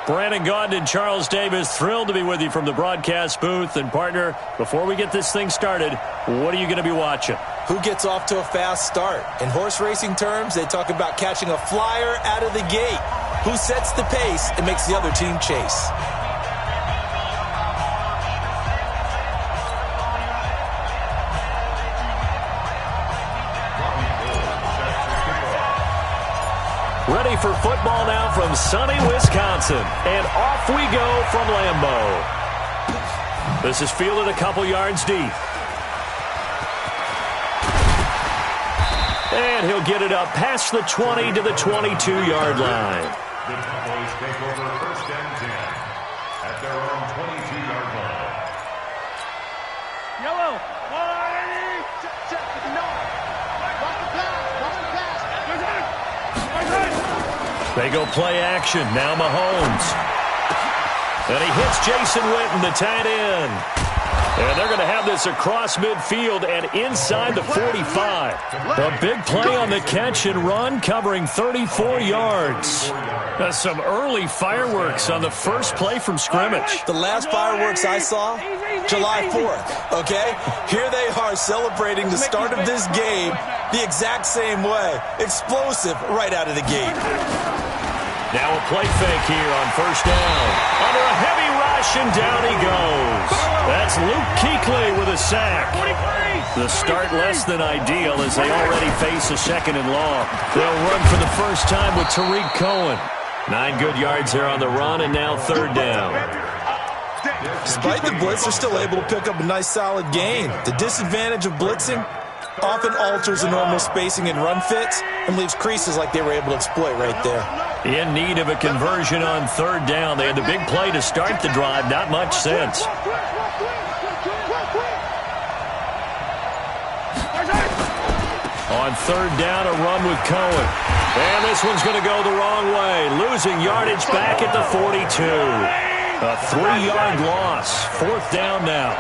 Brandon Gaudin and Charles Davis, thrilled to be with you from the broadcast booth. And, partner, before we get this thing started, what are you going to be watching? Who gets off to a fast start? In horse racing terms, they talk about catching a flyer out of the gate. Who sets the pace and makes the other team chase? Ready for football now from sunny Wisconsin. And off we go from Lambeau. This is fielded a couple yards deep. And he'll get it up past the 20 to the 22-yard line. The Cowboys take over first and 10 at their own 22-yard line. Yellow. No. Watch the pass. They go play action. Now Mahomes. And he hits Jason Witten, the tight end. And they're going to have this across midfield and inside the 45. A big play on the catch and run, covering 34 yards. That's some early fireworks on the first play from scrimmage. The last fireworks I saw, July 4th, okay? Here they are celebrating the start of this game the exact same way. Explosive right out of the gate. Now a play fake here on first down. Under a heavy rush, and down he goes. That's Luke Kuechly with a sack. The start less than ideal as they already face a second and long. They'll run for the first time with Tariq Cohen. 9 good yards there on the run, and now third down. Despite the blitz, they're still able to pick up a nice solid gain. The disadvantage of blitzing often alters the normal spacing and run fits and leaves creases like they were able to exploit right there. In need of a conversion on third down. They had the big play to start the drive. Not much sense. On third down, a run with Cohen. And this one's going to go the wrong way. Losing yardage back at the 42. A 3-yard loss. Fourth down now.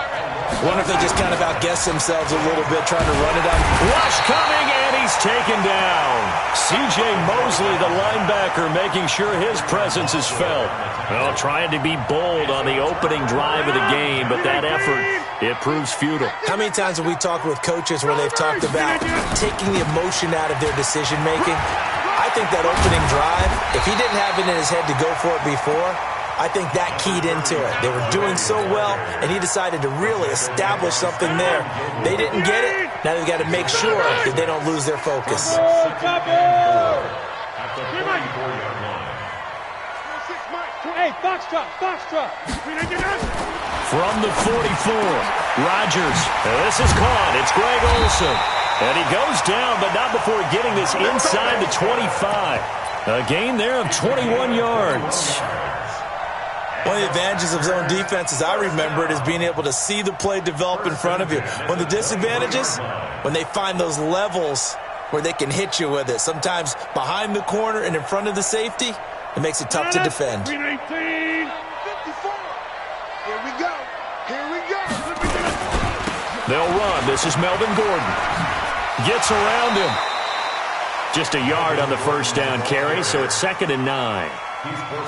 Wonder if they just kind of outguessed themselves a little bit trying to run it on. Rush coming, and he's taken down. C.J. Mosley, the linebacker, making sure his presence is felt. Well, trying to be bold on the opening drive of the game, but that effort, it proves futile. How many times have we talked with coaches where they've talked about taking the emotion out of their decision-making? I think that opening drive, if he didn't have it in his head to go for it before, I think that keyed into it. They were doing so well, and he decided to really establish something there. They didn't get it. Now they've got to make sure that they don't lose their focus. Hey, Foxtrot. From the 44, Rodgers. This is caught. It's Greg Olsen. And he goes down, but not before getting this inside the 25. A gain there of 21 yards. One of the advantages of zone defense, as I remember it, is being able to see the play develop in front of you. One of the disadvantages, when they find those levels where they can hit you with it, sometimes behind the corner and in front of the safety, it makes it tough to defend. 319, 54. Here we go. They'll run. This is Melvin Gordon. Gets around him. Just a yard on the first down carry, so it's 2nd and 9.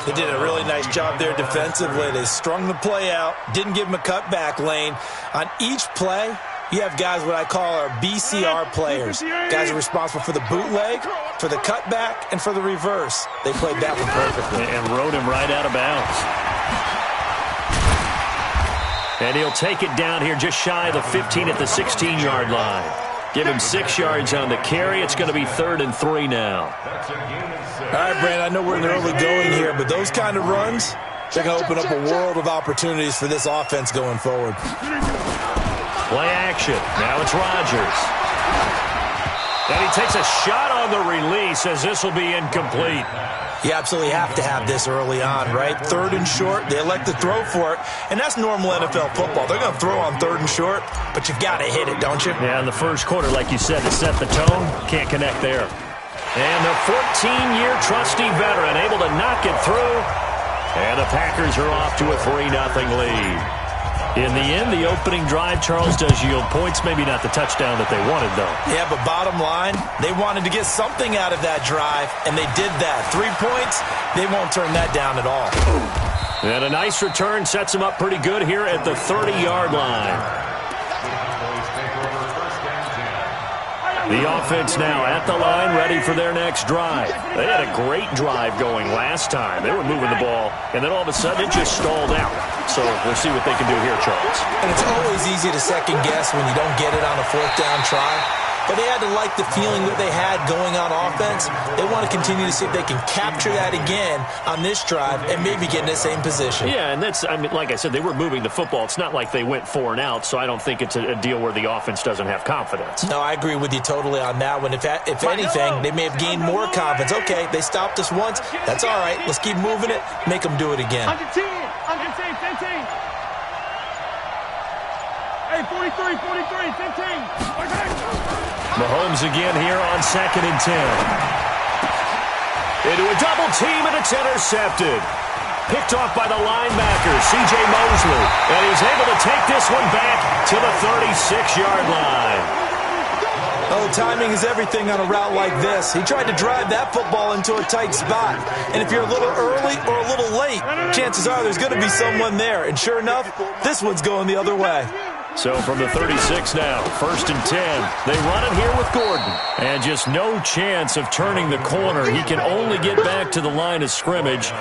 They did a really nice job there defensively. They strung the play out, didn't give him a cutback lane. On each play, you have guys what I call our BCR players. Guys are responsible for the bootleg, for the cutback, and for the reverse. They played that one perfectly. And rode him right out of bounds. And he'll take it down here just shy of the 15 at the 16-yard line. Give him 6 yards on the carry. It's going to be 3rd and 3 now. All right, Brandon, I know we're in the early going here, but those kind of runs, they're going to open up a world of opportunities for this offense going forward. Play action. Now it's Rodgers. And he takes a shot on the release as this will be incomplete. You absolutely have to have this early on, right? 3rd and short, they elect to throw for it, and that's normal NFL football. They're going to throw on 3rd and short, but you've got to hit it, don't you? Yeah, in the first quarter, like you said, to set the tone, can't connect there. And the 14-year trusty veteran able to knock it through, and the Packers are off to a 3-0 lead. In the end, the opening drive, Charles, does yield points. Maybe not the touchdown that they wanted, though. Yeah, but bottom line, they wanted to get something out of that drive, and they did that. 3 points, they won't turn that down at all. And a nice return sets them up pretty good here at the 30-yard line. The offense now at the line, ready for their next drive. They had a great drive going last time. They were moving the ball, and then all of a sudden it just stalled out. So we'll see what they can do here, Charles. And it's always easy to second guess when you don't get it on a 4th down try. But they had to like the feeling that they had going on offense. They want to continue to see if they can capture that again on this drive and maybe get in the same position. Yeah, and that's, I mean, like I said, they were moving the football. It's not like they went 4 and out, so I don't think it's a deal where the offense doesn't have confidence. No, I agree with you totally on that one. If anything, they may have gained more confidence. Okay, they stopped us once. That's all right. Let's keep moving it. Make them do it again. 110, 15. Hey, 43, 15. Mahomes again here on 2nd and 10. Into a double team, and it's intercepted. Picked off by the linebacker, C.J. Mosley. And he's able to take this one back to the 36-yard line. Oh, timing is everything on a route like this. He tried to drive that football into a tight spot. And if you're a little early or a little late, chances are there's going to be someone there. And sure enough, this one's going the other way. So from the 36 now, 1st and 10. They run it here with Gordon. And just no chance of turning the corner. He can only get back to the line of scrimmage.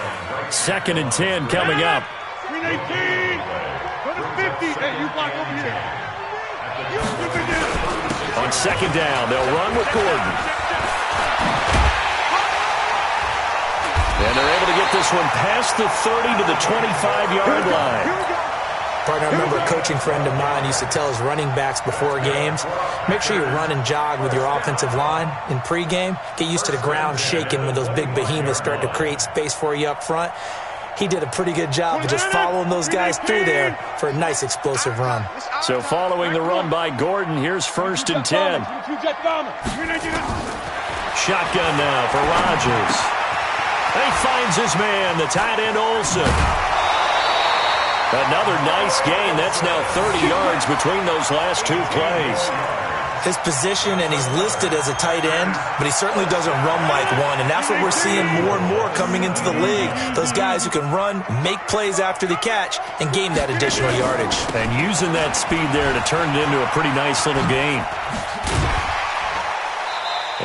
2nd and 10 coming up. 318. Go to 50. Hey, you block over here. On 2nd down, they'll run with Gordon. And they're able to get this one past the 30 to the 25-yard line. Partner, I remember a coaching friend of mine used to tell his running backs before games, make sure you run and jog with your offensive line in pregame. Get used to the ground shaking when those big behemoths start to create space for you up front. He did a pretty good job of just following those guys through there for a nice explosive run. So following the run by Gordon, here's 1st and 10. Shotgun now for Rodgers. He finds his man, the tight end Olsen. Another nice gain. That's now 30 yards between those last 2 plays. His position, and he's listed as a tight end, but he certainly doesn't run like one, and that's what we're seeing more and more coming into the league. Those guys who can run, make plays after the catch, and gain that additional yardage. And using that speed there to turn it into a pretty nice little gain.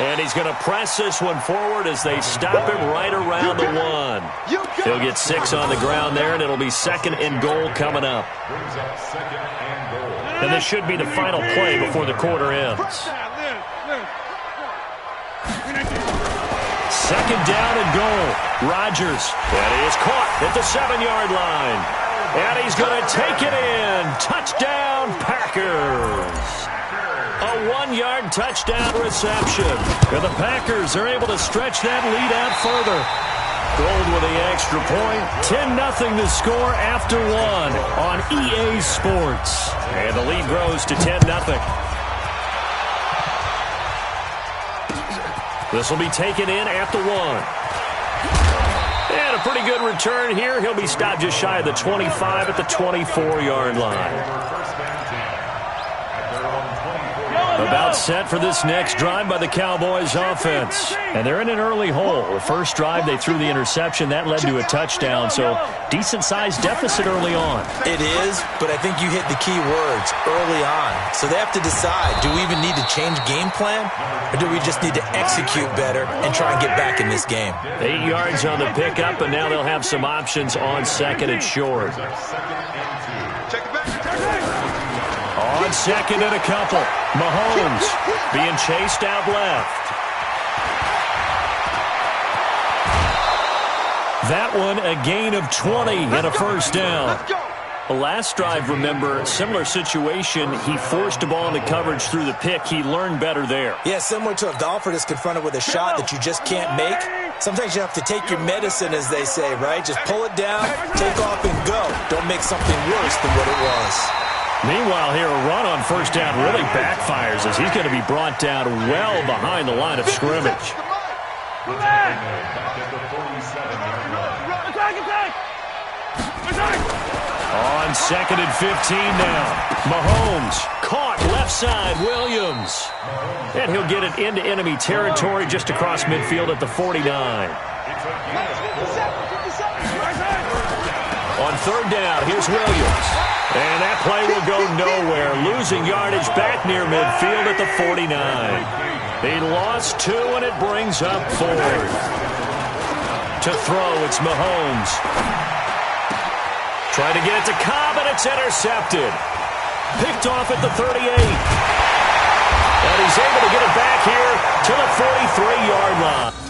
And he's going to press this one forward as they stop him right around the 1. He'll get 6 on the ground there, and it'll be 2nd and goal coming up. And this should be the final play before the quarter ends. 2nd down and goal. Rodgers. And he is caught at the 7-yard line. And he's going to take it in. Touchdown, Packers. A 1-yard touchdown reception. And the Packers are able to stretch that lead out further. Gold with the extra point. 10-0 to score after 1 on EA Sports. And the lead grows to 10-0. This will be taken in at the 1. And a pretty good return here. He'll be stopped just shy of the 25 at the 24-yard line. About set for this next drive by the Cowboys offense. And they're in an early hole. The first drive, they threw the interception. That led to a touchdown, so decent-sized deficit early on. It is, but I think you hit the key words, early on. So they have to decide, do we even need to change game plan, or do we just need to execute better and try and get back in this game? 8 yards on the pickup, and now they'll have some options on 2nd and short. On 2nd and a couple. Mahomes being chased out left. That one a gain of 20 and a 1st down. The last drive, remember, similar situation. He forced the ball into coverage through the pick. He learned better there. Yeah, similar to a golfer that's confronted with a shot that you just can't make. Sometimes you have to take your medicine, as they say, right? Just pull it down, take off, and go. Don't make something worse than what it was. Meanwhile, here a run on 1st down really backfires as he's going to be brought down well behind the line of scrimmage. On 2nd and 15 now. Mahomes caught left side. Williams. And he'll get it into enemy territory just across midfield at the 49. On 3rd down, here's Williams. And that play will go nowhere. Losing yardage back near midfield at the 49. He lost 2, and it brings up 4th. To throw, it's Mahomes. Trying to get it to Cobb, and it's intercepted. Picked off at the 38. And he's able to get it back here to the 43-yard line.